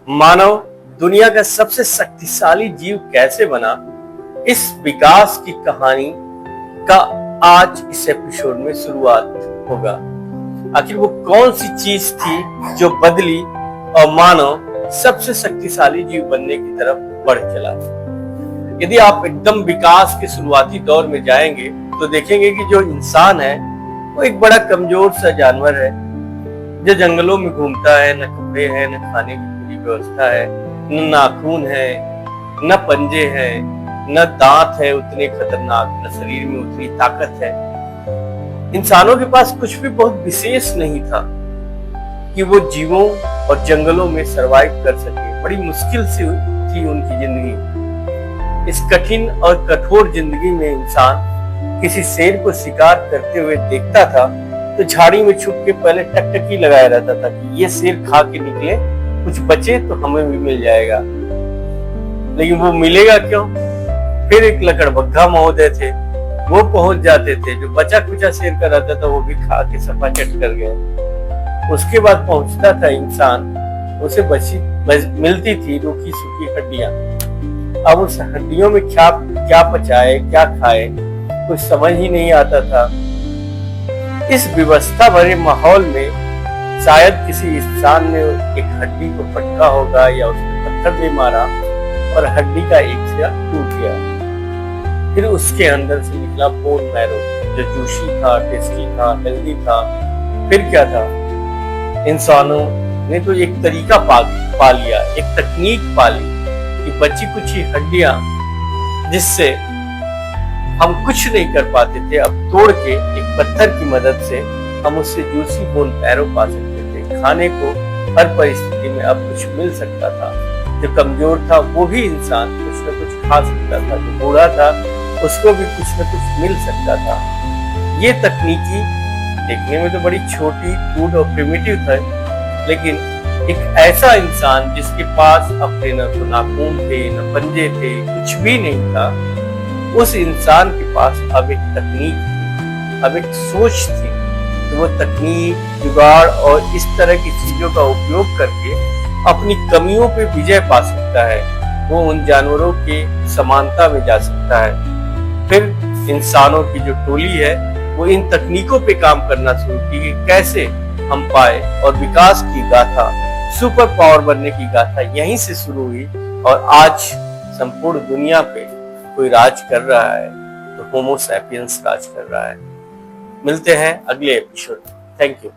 मानव दुनिया का सबसे शक्तिशाली जीव कैसे बना, इस विकास की कहानी का आज इस एपिसोड में शुरुआत होगा। आखिर वो कौन सी चीज थी जो बदली और मानव सबसे शक्तिशाली जीव बनने की तरफ बढ़ चला। यदि आप एकदम विकास के शुरुआती दौर में जाएंगे तो देखेंगे कि जो इंसान है वो एक बड़ा कमजोर सा जानवर है जो जंगलों में घूमता है। न कपड़े हैं, न खाने की पूरी व्यवस्था है, न नाखून है, न पंजे हैं, न दांत है उतने खतरनाक, न शरीर में उतनी ताकत है। इंसानों के पास कुछ भी बहुत विशेष नहीं था कि वो जीवों और जंगलों में सरवाइव कर सके। बड़ी मुश्किल से थी उनकी जिंदगी। इस कठिन और कठोर जिंदगी में इंसान किसी शेर को शिकार करते हुए देखता था तो झाड़ी में छुप के पहले टकटकी लगाया रहता था कि ये शेर खा के निकले, कुछ बचे तो हमें भी मिल जाएगा। लेकिन वो मिलेगा क्यों? फिर एक लकड़बग्घा महोदय थे, वो पहुंच जाते थे। जो बचा कुचा शेर का रहता था वो भी खा के सफा चट कर गए। उसके बाद पहुंचता था इंसान, उसे मिलती थी रूखी सूखी हड्डियां। अब उस हड्डियों में क्या पचाए क्या खाए कुछ समझ ही नहीं आता था। इस व्यवस्था भरे माहौल में शायद किसी इंसान ने एक हड्डी को पटका होगा या उसको पत्थर दे मारा और हड्डी का एक सिरा टूट गया। फिर उसके अंदर से निकला बोन मैरो जो जूसी था, टेस्टी था, हेल्दी था। फिर क्या था? इंसानों ने तो एक तरीका पा लिया, एक तकनीक पा ली कि बची कुछ हड्डियां जिससे हम कुछ नहीं कर पाते थे, अब तोड़ के एक पत्थर की मदद से हम उससे जूसी बोन मैरो पा सकते थे। खाने को हर परिस्थिति में अब कुछ मिल सकता था। जो कमजोर था वो भी इंसान कुछ न कुछ खा सकता था, जो बूढ़ा था उसको भी कुछ न कुछ मिल सकता था। ये तकनीकी देखने में तो बड़ी छोटी, क्रूड और प्रिमिटिव था, लेकिन एक ऐसा इंसान जिसके पास अपने न तो नाखून थे, न पंजे थे, कुछ भी नहीं था, उस इंसान के पास अब एक तकनीक थी, अब एक सोच थी। तो वो तकनीक, जुगाड़ और इस तरह की चीजों का उपयोग करके अपनी कमियों पे विजय पा सकता है। वो उन जानवरों के समानता में जा सकता है। फिर इंसानों की जो टोली है वो इन तकनीकों पे काम करना शुरू की कि कैसे हम पाए, और विकास की गाथा, सुपर पावर बनने की गाथा यहीं से शुरू हुई। और आज संपूर्ण दुनिया पे कोई राज कर रहा है तो होमो सैपियंस राज कर रहा है। मिलते हैं अगले एपिसोड में। Thank you.